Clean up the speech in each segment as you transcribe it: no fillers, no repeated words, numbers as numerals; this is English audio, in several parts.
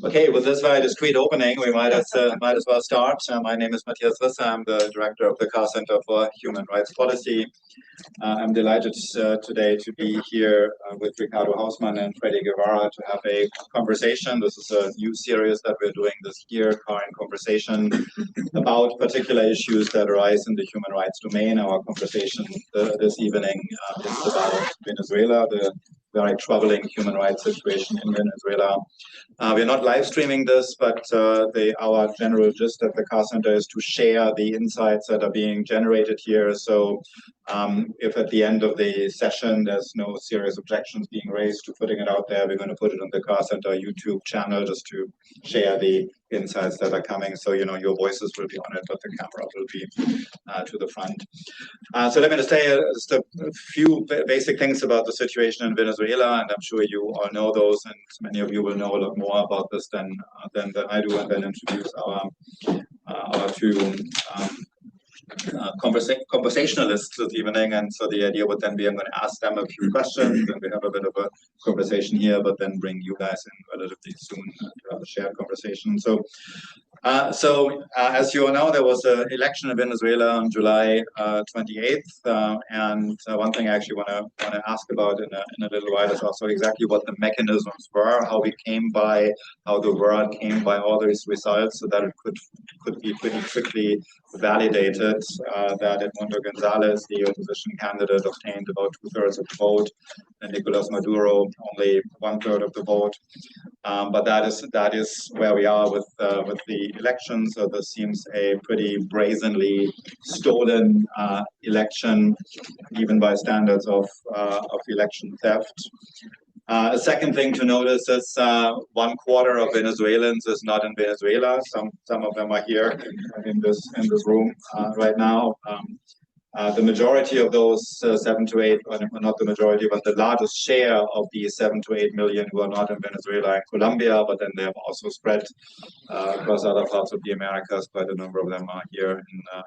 Okay, with this very discreet opening, we might as well start. My name is Matthias Risse. I'm the director of the Carr Center for Human Rights Policy. I'm delighted today to be here with Ricardo Hausmann and Freddy Guevara to have a conversation. This is a new series that we're doing this year, Carr in Conversation, about particular issues that arise in the human rights domain. Our conversation this evening is about Venezuela, the very troubling human rights situation in Venezuela. We're not live streaming this, but our general gist at the Carr Center is to share the insights that are being generated here. So if at the end of the session there's no serious objections being raised to putting it out there, we're going to put it on the Carr Center YouTube channel just to share the insights that are coming. So, you know, your voices will be on it, but the camera will be to the front. So let me just say just a few basic things about the situation in Venezuela, and I'm sure you all know those, and many of you will know a lot more about this than I do, and then introduce our two conversationalists this evening. And so the idea would then be I'm going to ask them a few questions, and we have a bit of a conversation here, but then bring you guys in relatively soon to have a shared conversation. So as you all know, there was an election in Venezuela on July 28th, and one thing I actually want to ask about in a little while is also exactly what the mechanisms were, how we came by, how the world came by all these results, so that it could be pretty quickly validated that Edmundo Gonzalez, the opposition candidate, obtained about 2/3 of the vote, and Nicolas Maduro only 1/3 of the vote. But that is where we are with the election. So this seems a pretty brazenly stolen election, even by standards of election theft. A second thing to notice is 1/4 of Venezuelans is not in Venezuela. Some of them are here in this room right now. The majority of those 7 to 8, or not the majority, but the largest share of the 7 to 8 million who are not in Venezuela and Colombia, but then they have also spread across other parts of the Americas. Quite a number of them are here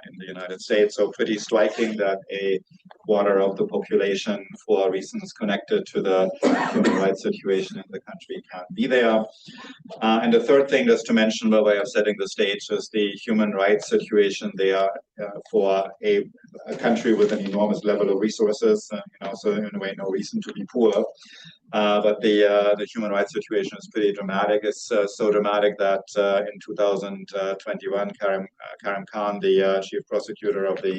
in the United States. So pretty striking that 1/4 of the population, for reasons connected to the human rights situation in the country, can't be there. And the third thing just to mention by way of setting the stage is the human rights situation there for a country with an enormous level of resources, so in a way no reason to be poor. But the human rights situation is pretty dramatic. It's so dramatic that in 2021, Karim Khan, the chief prosecutor of the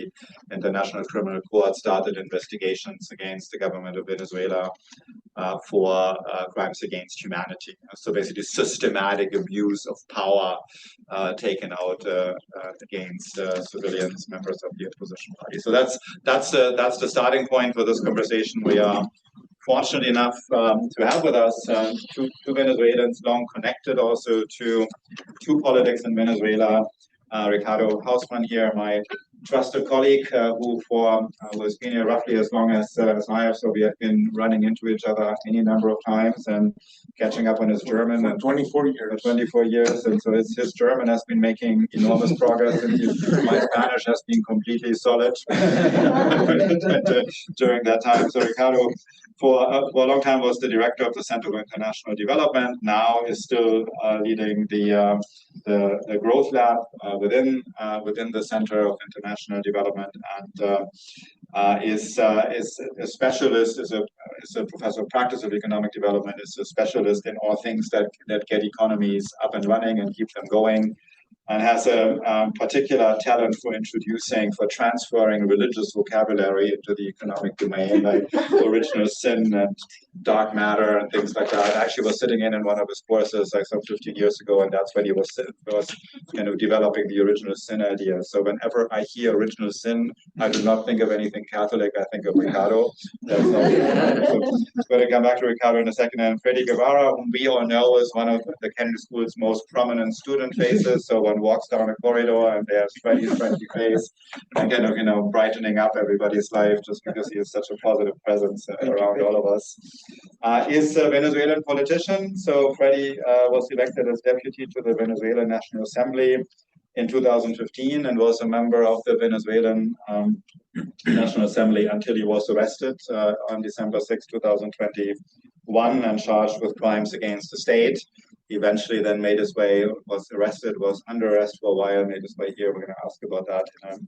International Criminal Court, started investigations against the government of Venezuela for crimes against humanity. So basically systematic abuse of power taken out against civilians, members of the opposition party. So that's the starting point for this conversation. We are fortunate enough to have with us two Venezuelans long connected also to politics in Venezuela. Ricardo Hausmann here, my trusted colleague, who has been here roughly as long as I have, so we have been running into each other any number of times and catching up on his German. And 24 years. 24 years, and so his German has been making enormous progress, and my Spanish has been completely solid during that time. So Ricardo, for a long time, was the director of the Center for International Development. Now is still leading the Growth Lab within the Center of International Development, and is a specialist, is a professor of practice of economic development, is a specialist in all things that get economies up and running and keep them going, and has a particular talent for transferring religious vocabulary into the economic domain, like original sin and dark matter and things like that. I actually was sitting in one of his courses like some 15 years ago, and that's when he was developing the original sin idea. So whenever I hear original sin, I do not think of anything Catholic, I think of Ricardo. So I'm going to come back to Ricardo in a second. And Freddy Guevara, whom we all know, is one of the Kennedy School's most prominent student faces. So one walks down a corridor and there's Freddy's friendly face, and brightening up everybody's life just because he is such a positive presence around all of us. Is a Venezuelan politician. So Freddy was elected as deputy to the Venezuelan National Assembly in 2015 and was a member of the Venezuelan National Assembly until he was arrested on December 6, 2021 and charged with crimes against the state. eventually then made his way, was arrested, was under arrest for a while, made his way here. We're going to ask about that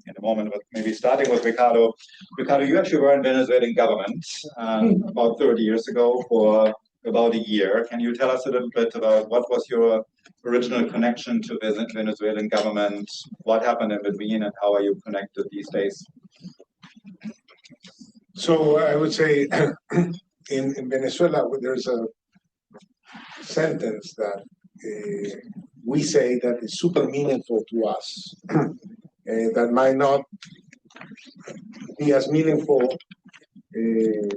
in a moment, but maybe starting with Ricardo. Ricardo, you actually were in Venezuelan government about 30 years ago for about a year. Can you tell us a little bit about what was your original connection to the Venezuelan government? What happened in between, and how are you connected these days? So I would say in Venezuela, there's a sentence that we say that is super meaningful to us, that might not be as meaningful to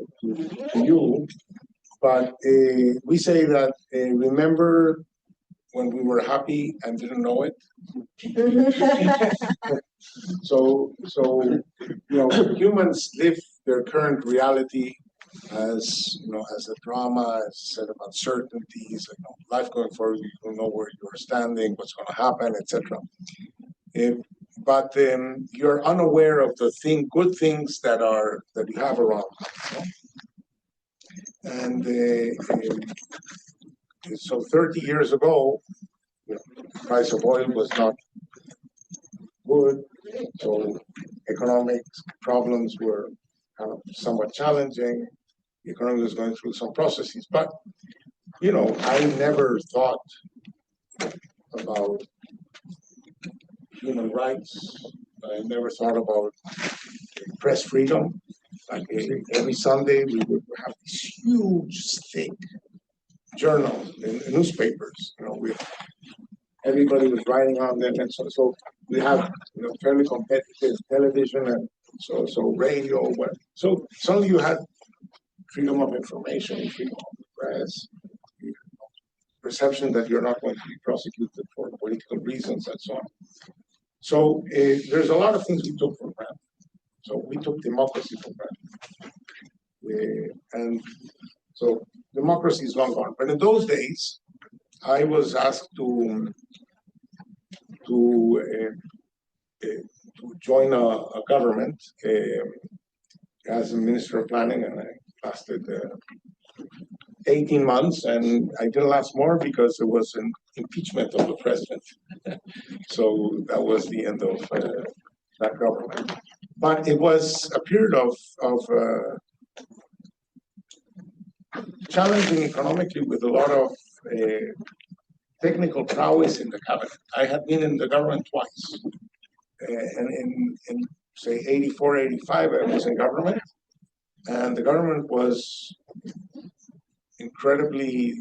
you, but we say that remember when we were happy and didn't know it. So humans live their current reality as as a drama, as a set of uncertainties, life going forward. You don't know where you're standing, what's going to happen, etc. But you're unaware of the good things that you have around you. And so 30 years ago, the price of oil was not good, so economic problems were kind of somewhat challenging. The economy was going through some processes, but I never thought about human rights. I never thought about press freedom. Like every Sunday, we would have these huge, thick journals and newspapers. Everybody was writing on them, and so we have fairly competitive television and so radio. So suddenly you had freedom of information, freedom of the press, perception that you're not going to be prosecuted for political reasons, and so on. So there's a lot of things we took for granted. So we took democracy for granted, and so democracy is long gone. But in those days, I was asked to join a government as a minister of planning, and I lasted 18 months, and I didn't last more because there was an impeachment of the president. So that was the end of that government. But it was a period of challenging economically, with a lot of technical prowess in the cabinet. I had been in the government twice, and in say 84, 85, I was in government, and the government was incredibly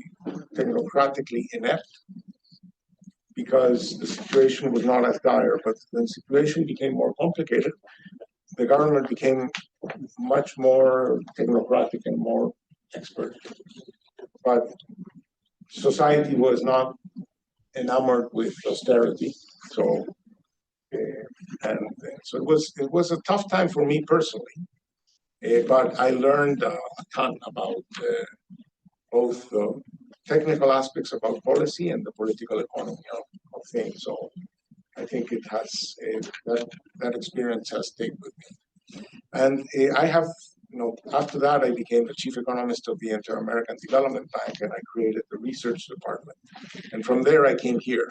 technocratically inept because the situation was not as dire. But when the situation became more complicated, the government became much more technocratic and more expert. But society was not enamored with austerity, so it was a tough time for me personally. But I learned a ton about both the technical aspects about policy and the political economy of things. So I think it has that experience has stayed with me. And I have, after that, I became the chief economist of the Inter-American Development Bank, and I created the research department. And from there, I came here.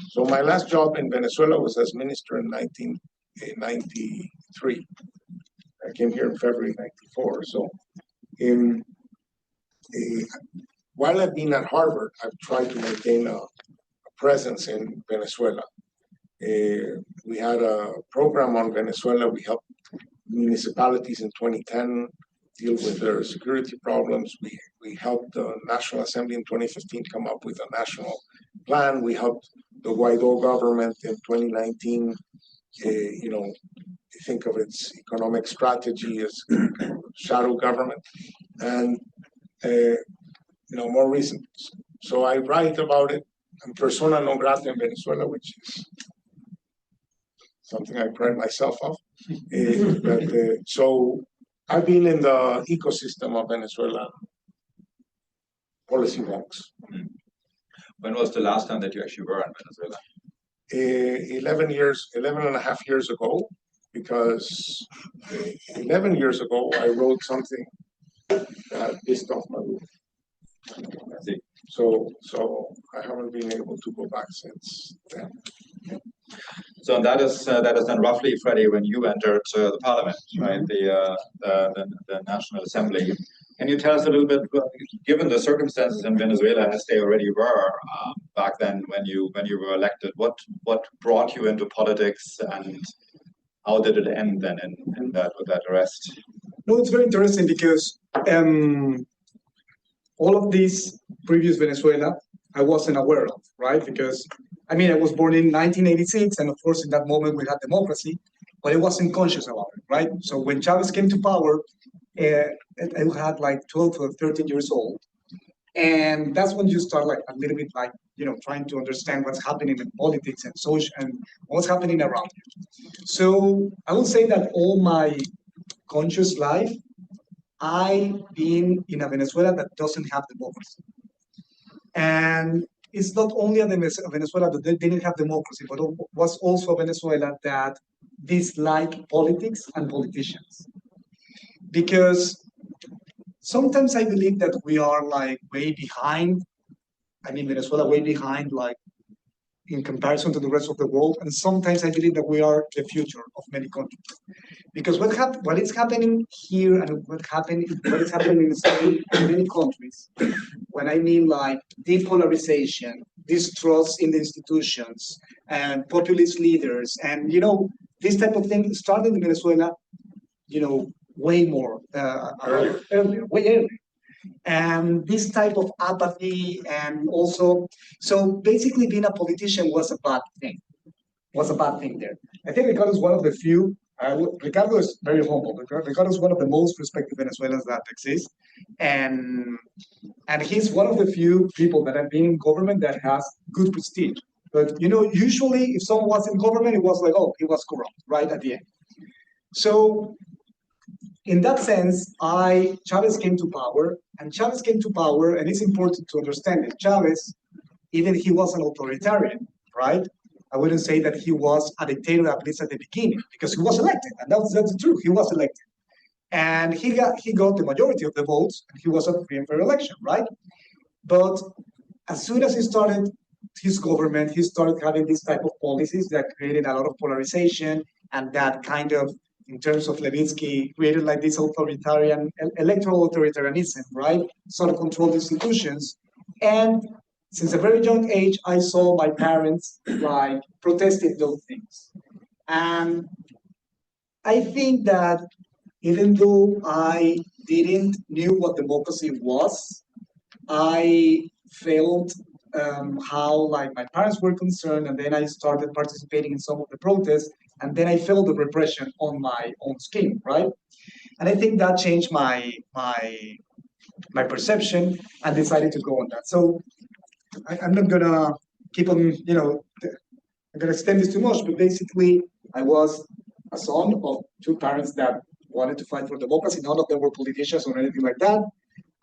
So my last job in Venezuela was as minister in 1993. I came here in February 94. So while I've been at Harvard, I've tried to maintain a presence in Venezuela. We had a program on Venezuela. We helped municipalities in 2010 deal with their security problems. We helped the National Assembly in 2015 come up with a national plan. We helped the Guaido government in 2019, think of its economic strategy as shadow government, and more recent. So I write about it. I'm persona non grata in Venezuela, which is something I pride myself of. So I've been in the ecosystem of Venezuela policy wonks. When was the last time that you actually were in Venezuela? 11 and a half years ago, because 11 years ago I wrote something that pissed off my roof. I see. So I haven't been able to go back since then. So that is then roughly, Freddie, when you entered the parliament, right? The National Assembly. Can you tell us a little bit, given the circumstances in Venezuela as they already were back then when you were elected, what brought you into politics and how did it end then in that with that arrest? No, it's very interesting because all of this previous Venezuela I wasn't aware of, right? Because I mean, I was born in 1986, and of course, in that moment we had democracy, but I wasn't conscious about it, right? So when Chavez came to power, I had like 12 or 13 years old. And that's when you start like a little bit like, trying to understand what's happening in politics and social and what's happening around you. So I would say that all my conscious life, I've been in a Venezuela that doesn't have democracy. And it's not only a Venezuela that they didn't have democracy, but it was also a Venezuela that disliked politics and politicians. Because sometimes I believe that we are like way behind. I mean, Venezuela way behind, like in comparison to the rest of the world. And sometimes I believe that we are the future of many countries. Because what is happening here and what is happening in many countries, when I mean like depolarization, distrust in the institutions, and populist leaders, and this type of thing started in Venezuela, way more earlier, way earlier. And this type of apathy, and also, so basically being a politician was a bad thing. There. I think Ricardo is one of the few. Ricardo is very humble. Ricardo is one of the most respected Venezuelans that exist, and he's one of the few people that have been in government that has good prestige. But usually if someone was in government, it was like, oh, he was corrupt, right at the end. So in that sense, Chavez came to power, and it's important to understand that Chavez, even he was an authoritarian, right? I wouldn't say that he was a dictator, at least at the beginning, because he was elected, and that's the truth. He was elected, and he got the majority of the votes, and he was a free and fair election, right? But as soon as he started his government, he started having this type of policies that created a lot of polarization, and that kind of, in terms of Levitsky, created like this authoritarian, electoral authoritarianism, right? Sort of controlled institutions. And since a very young age, I saw my parents like protesting those things. And I think that even though I didn't knew what democracy was, I felt how like my parents were concerned, and then I started participating in some of the protests, and then I felt the repression on my own skin, right? And I think that changed my perception, and decided to go on that. So I'm not gonna keep on, I'm gonna extend this too much, but basically I was a son of two parents that wanted to fight for democracy. None of them were politicians or anything like that.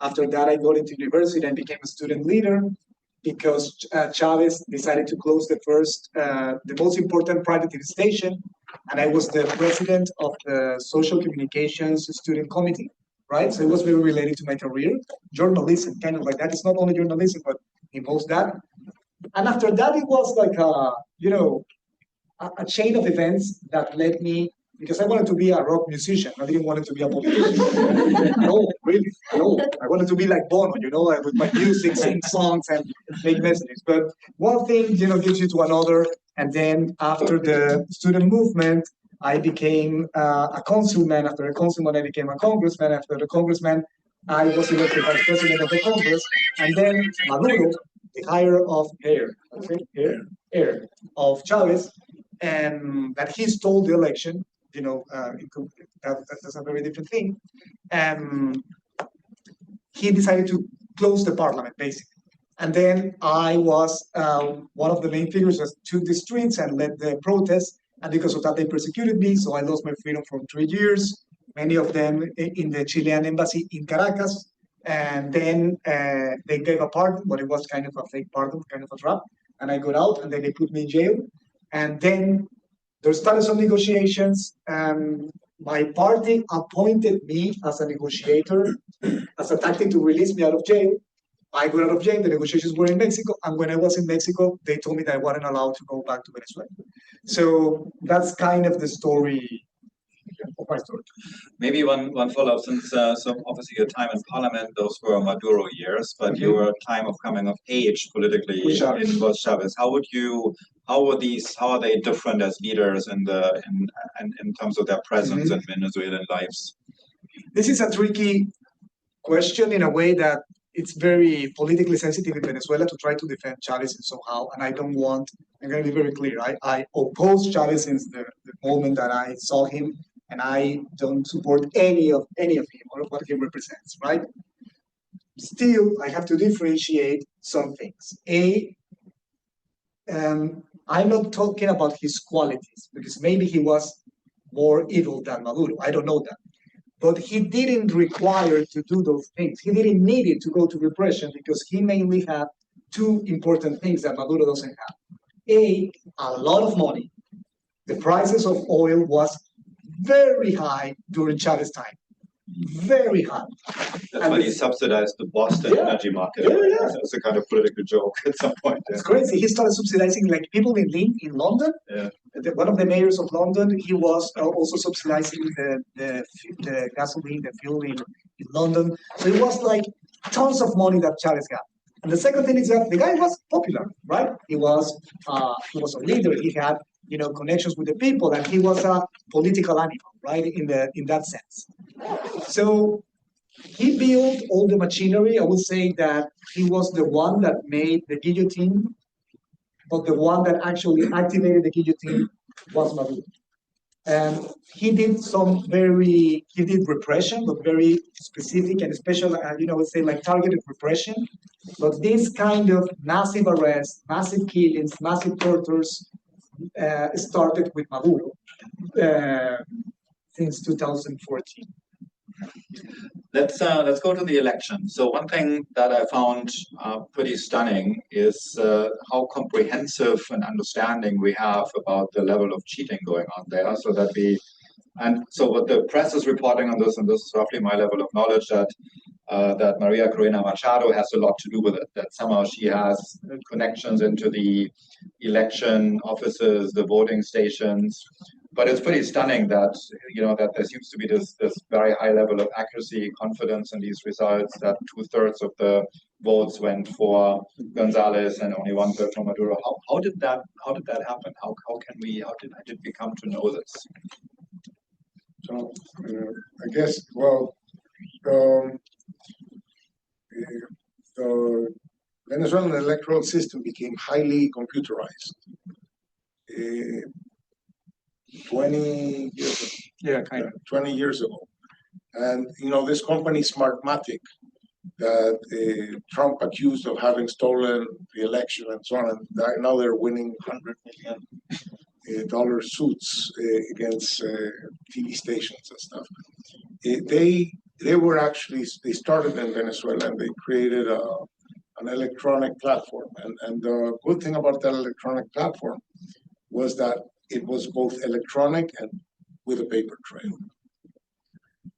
After that, I got into university and became a student leader because Chavez decided to close the most important private station, and I was the president of the Social Communications Student Committee, right? So it was very related to my career, journalism, kind of like that. It's not only journalism, but involves that. And after that, it was like a chain of events that led me, because I wanted to be a rock musician. I didn't want to be a politician. No, really, no. I wanted to be like Bono, with my music, sing songs, and make messages. But one thing, gives you to another. And then after the student movement, I became a councilman. After a councilman, I became a congressman. After the congressman, I was elected vice president of the Congress. And then Maduro, the heir of Chavez, and that he stole the election. That's a very different thing. He decided to close the parliament, basically. And then I was one of the main figures that took the streets and led the protests. And because of that, they persecuted me. So I lost my freedom for 3 years, many of them in the Chilean embassy in Caracas. And then they gave a pardon, but it was kind of a fake pardon, kind of a trap. And I got out, and then they put me in jail. And then there started some negotiations. My party appointed me as a negotiator, as a tactic to release me out of jail. I got out of jail, the negotiations were in Mexico, and when I was in Mexico, they told me that I wasn't allowed to go back to Venezuela. So that's kind of the story of my story. Maybe one follow-up, since so obviously your time in parliament, those were Maduro years, but your time of coming of age politically in was Chavez. How are they different as leaders in terms of their presence in Venezuelan lives? This is a tricky question in a way that it's very politically sensitive in Venezuela to try to defend Chavez somehow, and I'm going to be very clear. I oppose Chavez since the moment that I saw him, and I don't support any of him or what he represents, right? Still, I have to differentiate some things. I'm not talking about his qualities, because maybe he was more evil than Maduro. I don't know that. But he didn't require to do those things. He didn't need it to go to repression because he mainly had two important things that Maduro doesn't have. A lot of money. The prices of oil was very high during Chavez time. Very high. That's why he subsidized the Boston energy market. Yeah. It's a kind of political joke at some point. It's crazy. He started subsidizing like people in London. Yeah. One of the mayors of London, he was also subsidizing the gasoline, the fuel in London. So it was like tons of money that Chavez got. And the second thing is that the guy was popular, right? He was a leader. He had connections with the people, and he was a political animal, right? In that sense. So he built all the machinery. I would say that he was the one that made the guillotine, but the one that actually activated the guillotine was Maduro. And he did repression, but very specific and special, let's say like targeted repression. But this kind of massive arrests, massive killings, massive tortures started with Maduro since 2014. Let's go to the election. So one thing that I found pretty stunning is how comprehensive an understanding we have about the level of cheating going on there. So what the press is reporting on this, and this is roughly my level of knowledge, that Maria Corina Machado has a lot to do with it. That somehow she has connections into the election offices, the voting stations. But it's pretty stunning that that there seems to be this very high level of accuracy, confidence in these results. That 2/3 of the votes went for Gonzalez and only 1/3 for Maduro. How did that happen? How did we come to know this? So I guess the Venezuelan electoral system became highly computerized. 20 years ago. Yeah, kind of. 20 years ago. And, this company, Smartmatic, that Trump accused of having stolen the election and so on, and now they're winning $100 million suits against TV stations and stuff. They started in Venezuela, and they created an electronic platform. And the good thing about that electronic platform was that it was both electronic and with a paper trail.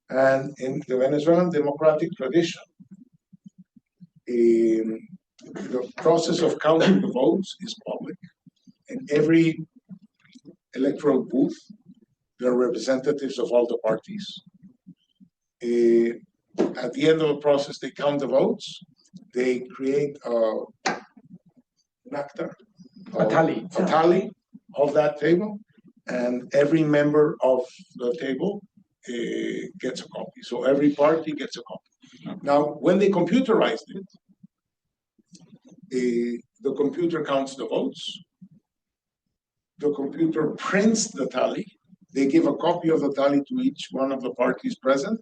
And in the Venezuelan democratic tradition, the process of counting the votes is public. In every electoral booth, there are representatives of all the parties. At the end of the process, they count the votes. They create a tally of that table, and every member of the table gets a copy. So every party gets a copy. Now, when they computerized it, the computer counts the votes. The computer prints the tally. They give a copy of the tally to each one of the parties present.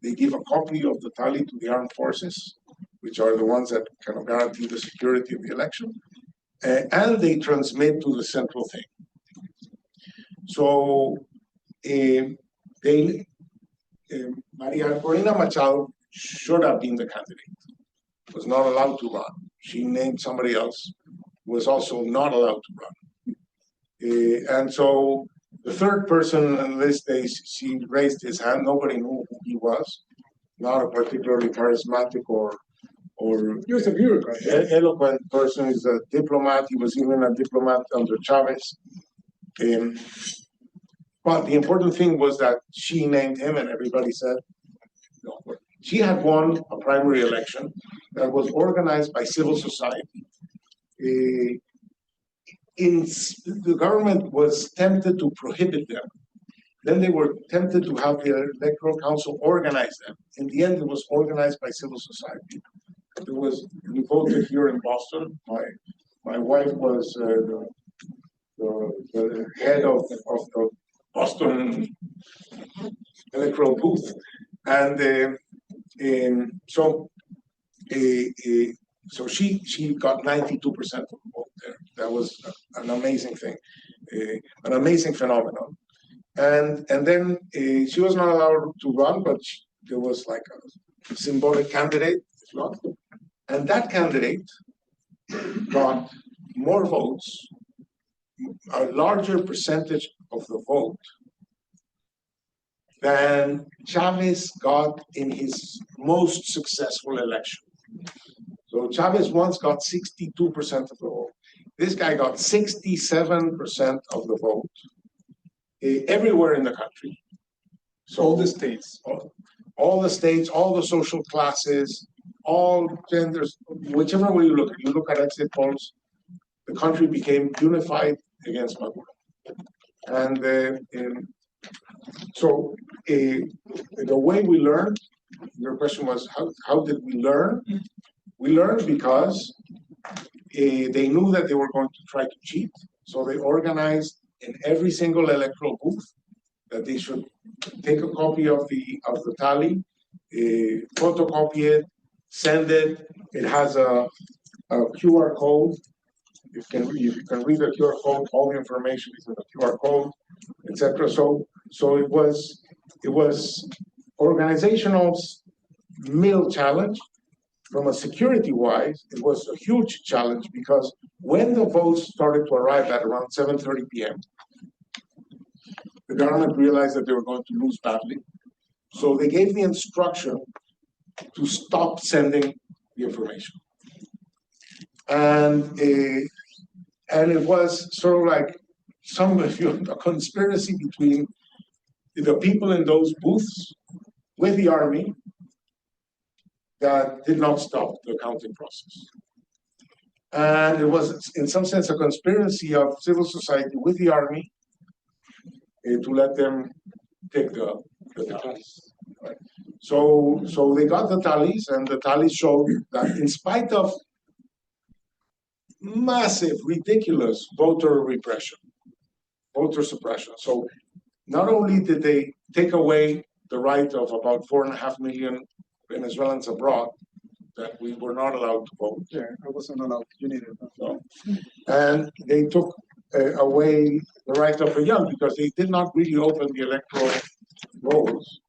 They give a copy of the tally to the armed forces, which are the ones that kind of guarantee the security of the election. And they transmit to the central thing. So Maria Corina Machado should have been the candidate, was not allowed to run. She named somebody else, was also not allowed to run. And so the third person on this day, she raised his hand. Nobody knew who he was, not a particularly charismatic or He was a bureaucrat. eloquent person. He's a diplomat. He was even a diplomat under Chavez. But the important thing was that she named him, and everybody said no. She had won a primary election that was organized by civil society. The government was tempted to prohibit them. Then they were tempted to have the electoral council organize them. In the end, it was organized by civil society. We voted here in Boston. My wife was the head of the Boston electoral booth, and so she got 92% of the vote there. That was an amazing thing, an amazing phenomenon. And then she was not allowed to run, but there was like a symbolic candidate, and that candidate got more votes, a larger percentage of the vote than Chavez got in his most successful election. So Chavez once got 62% of the vote. This guy got 67% of the vote everywhere in the country. So All the states. all the states, all the social classes, all genders, whichever way you look at exit polls, the country became unified against Maduro. And so the way we learned, your question was, how did we learn? We learned because they knew that they were going to try to cheat. So they organized in every single electoral booth that they should take a copy of the tally, photocopy it, send it. It has a QR code. You can read the QR code. All the information is in the QR code, etc. So it was organizational middle challenge. From a security-wise, it was a huge challenge because when the votes started to arrive at around 7:30 p.m., the government realized that they were going to lose badly. So they gave the instruction to stop sending the information. And it was sort of like a conspiracy between the people in those booths with the army that did not stop the counting process. And it was, in some sense, a conspiracy of civil society with the army to let them take the tallies. Right? So they got the tallies, and the tallies showed that in spite of massive, ridiculous voter repression, voter suppression. So not only did they take away the right of about 4.5 million Venezuelans abroad, that we were not allowed to vote. Yeah, I wasn't allowed. You needed it. No. And they took away the right of the young because they did not really open the electoral rolls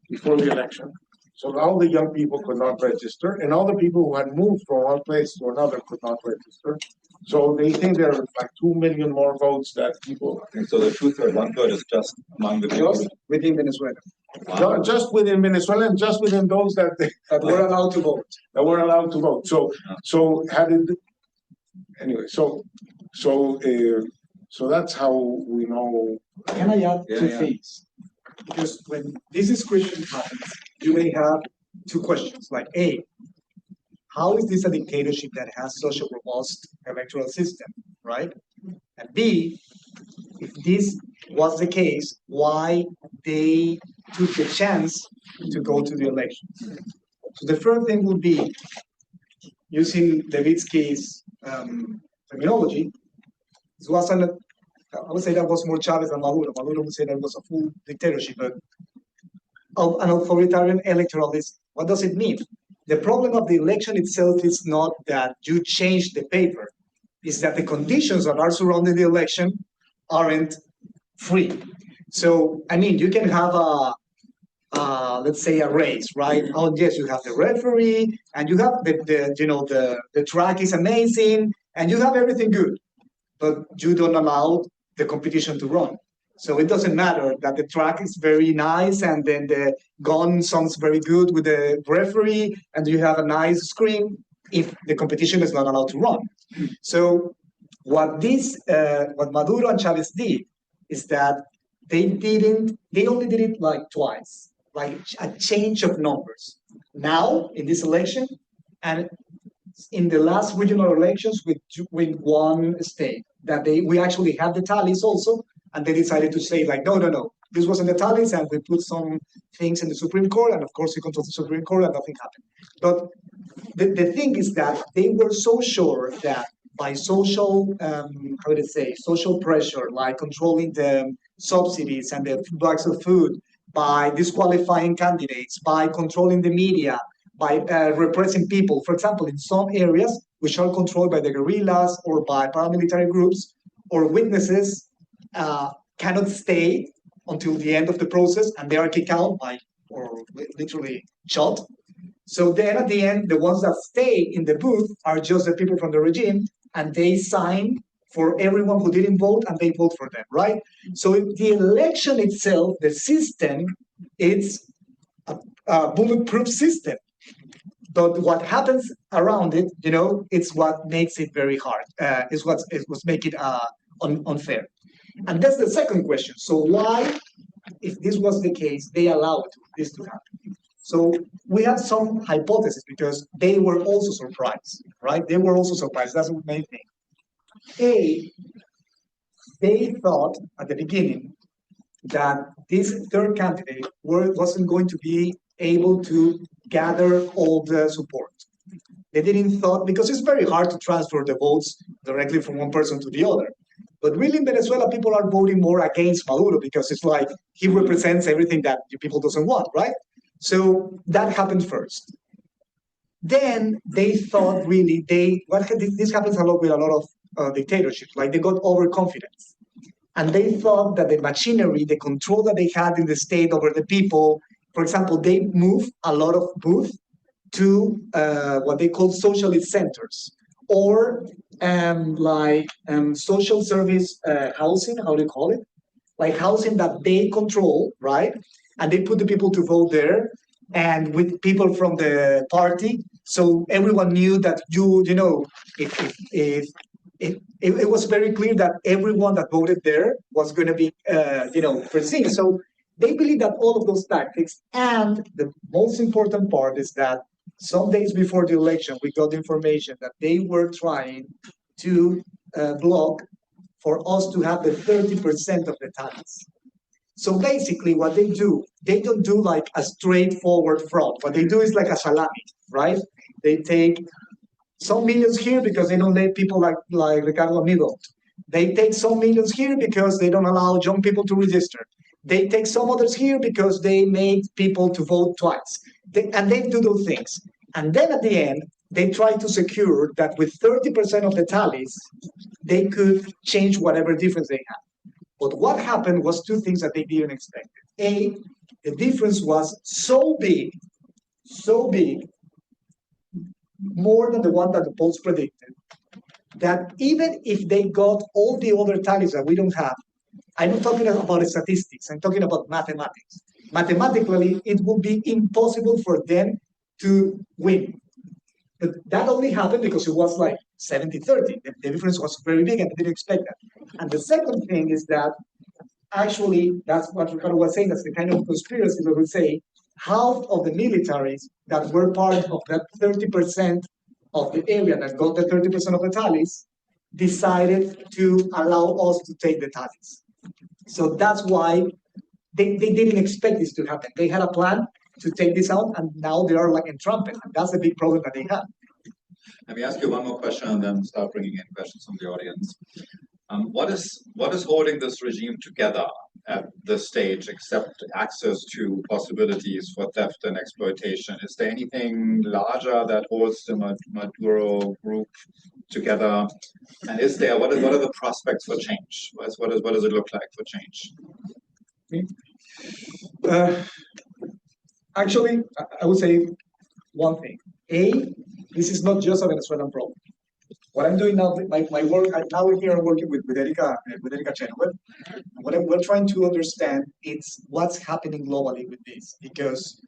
before the election. So all the young people could not register, and all the people who had moved from one place to another could not register. So they think there are like 2 million more votes that people. So the 2/3, 1/3 is just among the people. Just within Venezuela. Wow. Just within Venezuela, and just within those that Were allowed to vote. That were allowed to vote. So had it anyway. So that's how we know. Can I add two things? Because when this description happens, you may have two questions. Like A, how is this a dictatorship that has such a robust electoral system, right? And B, if this was the case, why they took the chance to go to the election? So the first thing would be, using Levitsky's terminology, it wasn't, I would say that was more Chavez than Maduro. Maduro would say that was a full dictatorship, but an authoritarian electoralism. What does it mean? The problem of the election itself is not that you change the paper, it's that the conditions that are surrounding the election aren't free. So, I mean, you can have let's say a race, right? Oh yes, you have the referee, and you have the track is amazing, and you have everything good, but you don't allow the competition to run. So it doesn't matter that the track is very nice and then the gun sounds very good with the referee and you have a nice screen if the competition is not allowed to run. So what Maduro and Chavez did is that they only did it like twice, like a change of numbers. Now in this election and in the last regional elections with one state that we actually had the tallies also, and they decided to say like, no, this wasn't the tallies, and we put some things in the Supreme Court, and of course we controlled the Supreme Court and nothing happened. But the thing is that they were so sure that by social, social pressure, like controlling the subsidies and the bags of food, by disqualifying candidates, by controlling the media, by repressing people. For example, in some areas which are controlled by the guerrillas or by paramilitary groups, or witnesses cannot stay until the end of the process, and they are kicked out or literally shot. So then at the end, the ones that stay in the booth are just the people from the regime, and they sign for everyone who didn't vote, and they vote for them, right? So the election itself, the system, it's a bulletproof system. But what happens around it, it's what makes it very hard. It's what make it unfair. And that's the second question. So why, if this was the case, they allowed this to happen? So we have some hypotheses because they were also surprised, right? They were also surprised. That's the main thing. They thought at the beginning that this third candidate wasn't going to be able to gather all the support. They didn't thought, because it's very hard to transfer the votes directly from one person to the other. But really in Venezuela, people are voting more against Maduro because it's like he represents everything that people doesn't want, right? So that happened first. Then they thought really, this happens a lot with a lot of dictatorships, like they got overconfidence. And they thought that the machinery, the control that they had in the state over the people, for example, they moved a lot of booths to what they call socialist centers, or social service housing, how do you call it? Like housing that they control, right? And they put the people to vote there, and with people from the party. So everyone knew that it was very clear that everyone that voted there was going to be, perceived. So they believe that all of those tactics, and the most important part is that some days before the election, we got information that they were trying to block for us to have the 30% of the tallies. So basically what they don't do like a straightforward fraud. What they do is like a salami, right? They take some millions here because they don't let people like Ricardo Hausmann. They take some millions here because they don't allow young people to register. They take some others here because they make people to vote twice. And they do those things. And then at the end, they try to secure that with 30% of the tallies, they could change whatever difference they have. But what happened was two things that they didn't expect. A, the difference was so big, more than the one that the polls predicted, that even if they got all the other tallies that we don't have, I'm not talking about statistics, I'm talking about mathematics. Mathematically, it would be impossible for them to win. But that only happened because it was like 70-30. The difference was very big and they didn't expect that. And the second thing is that actually, that's what Ricardo was saying, that's the kind of conspiracy that would say half of the militaries that were part of that 30% of the area that got the 30% of the tallies decided to allow us to take the tallies. So that's why they didn't expect this to happen. They had a plan to take this out, and now they are like entrapped. And that's the big problem that they have. Let me ask you one more question and then start bringing in questions from the audience. What is holding this regime together at this stage, except access to possibilities for theft and exploitation? Is there anything larger that holds the Maduro group together? And what are the prospects for change? What does it look like for change? Actually, I would say one thing. A, this is not just a Venezuelan problem. What I'm doing now, my work, now here I'm working with Erika Chenoweth. We're trying to understand it's what's happening globally with this, because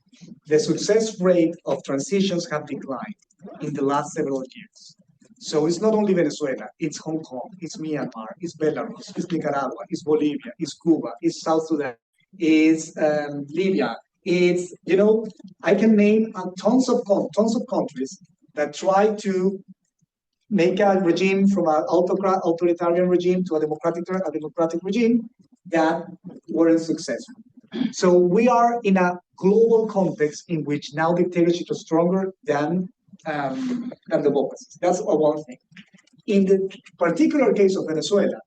the success rate of transitions have declined in the last several years. So it's not only Venezuela, it's Hong Kong, it's Myanmar, it's Belarus, it's Nicaragua, it's Bolivia, it's Cuba, it's South Sudan, it's Libya, it's, I can name tons of countries that try to make a regime from an authoritarian regime to a democratic regime that weren't successful. So we are in a global context in which now dictatorships are stronger than democracies. That's one thing. In the particular case of Venezuela,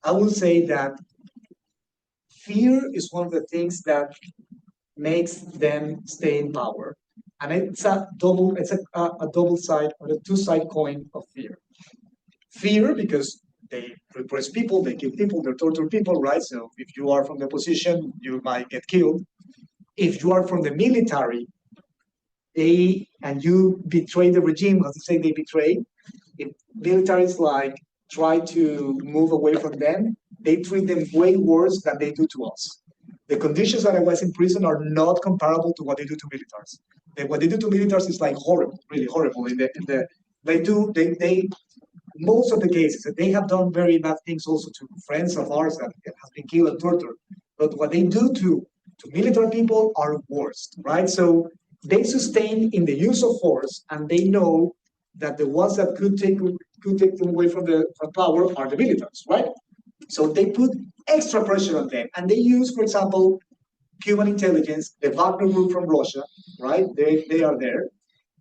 I will say that fear is one of the things that makes them stay in power. And it's a double side or a two-side coin of fear. Fear because they repress people, they kill people, they torture people, right? So if you are from the opposition, you might get killed. If you are from the military, and you betray the regime, how to say they betray, if militaries try to move away from them, they treat them way worse than they do to us. The conditions that I was in prison are not comparable to what they do to militaries. What they do to militaries is horrible, really horrible. Most of the cases, they have done very bad things also to friends of ours that have been killed and tortured. But what they do to military people are worst, right? So they sustain in the use of force, and they know that the ones that could take them away from power are the militaries, right? So they put extra pressure on them, and they use, for example, Cuban intelligence, the Wagner group from Russia, right? They are there,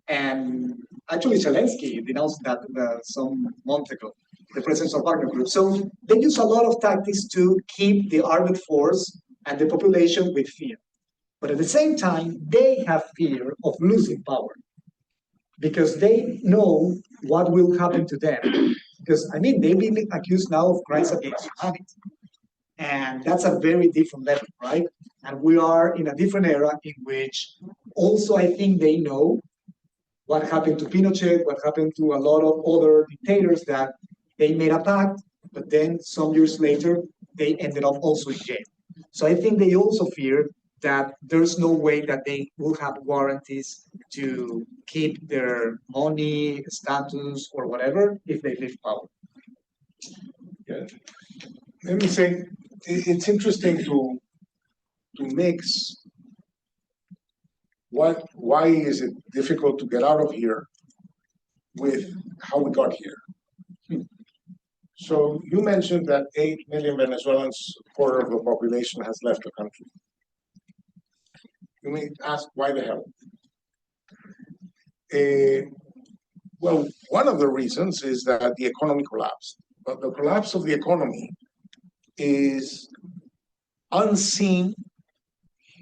and actually Zelensky denounced that some months ago, the presence of Wagner group. So they use a lot of tactics to keep the armed force and the population with fear. But at the same time, they have fear of losing power because they know what will happen to them. Because, they've been accused now of crimes against humanity. And that's a very different level, right? And we are in a different era in which also I think they know what happened to Pinochet, what happened to a lot of other dictators that they made a pact, but then some years later, they ended up also in jail. So I think they also fear that there's no way that they will have warranties to keep their money, status, or whatever if they leave power. Yeah. Let me say, it's interesting to mix why is it difficult to get out of here with how we got here. So you mentioned that 8 million Venezuelans, a quarter of the population, has left the country. You may ask, why the hell? Well, one of the reasons is that the economy collapsed. But the collapse of the economy is unseen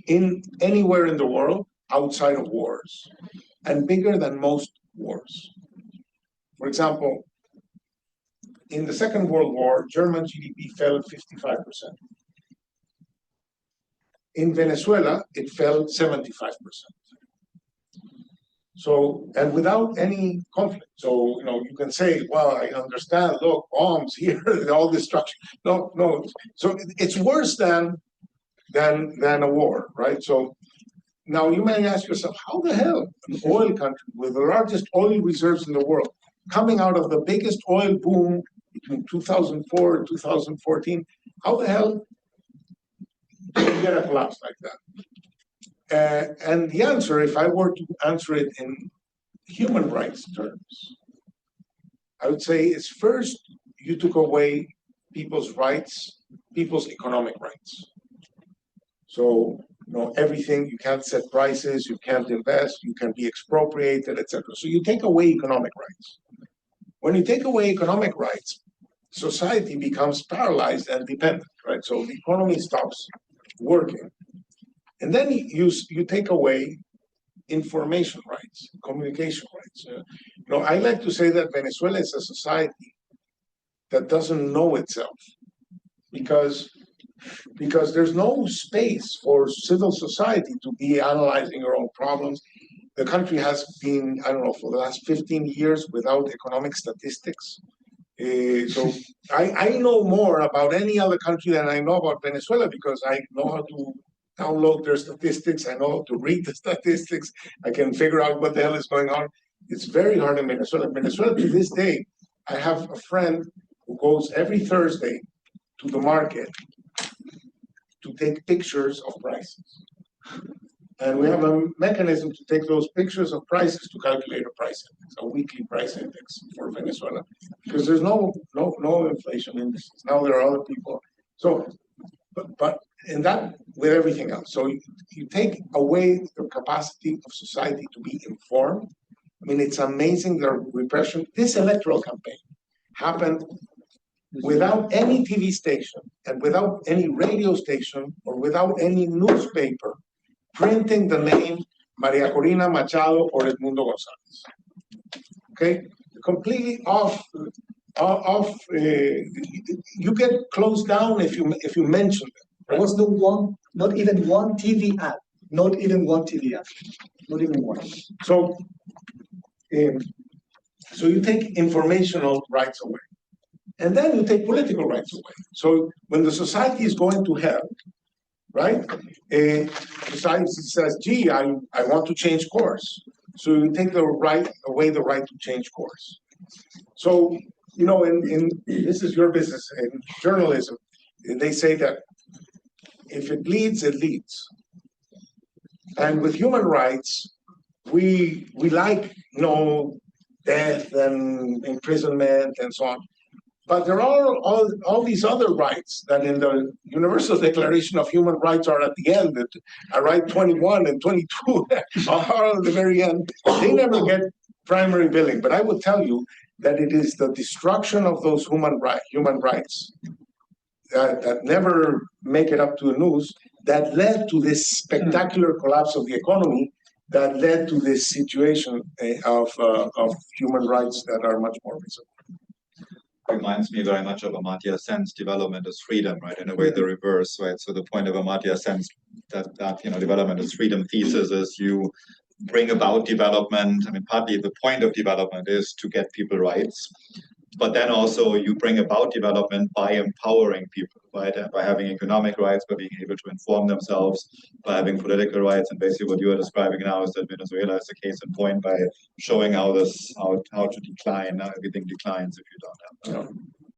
anywhere in the world outside of wars, and bigger than most wars. For example, in the Second World War, German GDP fell 55%. In Venezuela, it fell 75%. So, and without any conflict. So, you can say, well, I understand, look, bombs here, all destruction. No. So it's worse than a war, right? So now you may ask yourself, how the hell an oil country with the largest oil reserves in the world, coming out of the biggest oil boom between 2004 and 2014, how the hell did you get a collapse like that? And the answer, if I were to answer it in human rights terms, I would say is first, you took away people's rights, people's economic rights. So, everything, you can't set prices, you can't invest, you can be expropriated, etc. So you take away economic rights. When you take away economic rights, society becomes paralyzed and dependent, right? So the economy stops working. And then you take away information rights, communication rights. I like to say that Venezuela is a society that doesn't know itself because there's no space for civil society to be analyzing your own problems. the country has been, I don't know, for the last 15 years without economic statistics. So I know more about any other country than I know about Venezuela because I know how to download their statistics. I know how to read the statistics. I can figure out what the hell is going on. It's very hard in Venezuela. Venezuela, to this day, I have a friend who goes every Thursday to the market to take pictures of prices. And we have a mechanism to take those pictures of prices to calculate a price index, a weekly price index for Venezuela, because there's no inflation indices. Now there are other people. So, but in that, with everything else. So you take away the capacity of society to be informed. I mean, it's amazing the repression. This electoral campaign happened without any TV station and without any radio station or without any newspaper printing the name Maria Corina Machado or Edmundo Gonzalez. Okay, completely off. You get closed down if you mention them. There was not even one TV ad, not even one TV ad, not even one. So you take informational rights away, and then you take political rights away. So when the society is going to hell, right? Society says, gee, I want to change course. So you take away the right to change course. So, you know, in this is your business, in journalism, they say that if it bleeds, it leads. And with human rights, we like, you know, death and imprisonment and so on. But there are all these other rights that in the Universal Declaration of Human Rights are at the end, that right 21 and 22 are at the very end. They never get primary billing. But I will tell you that it is the destruction of those human rights that never make it up to the news that led to this spectacular collapse of the economy that led to this situation of human rights that are much more visible. Reminds me very much of Amartya Sen's development is freedom, right? In a way, the reverse, right? So the point of Amartya Sen's that you know, development is freedom thesis is you bring about development. I mean, partly the point of development is to get people rights, but then also you bring about development by empowering people, right? By having economic rights, by being able to inform themselves, by having political rights. And basically what you are describing now is that Venezuela is a case in point by showing how to decline. Now everything declines if you don't have that.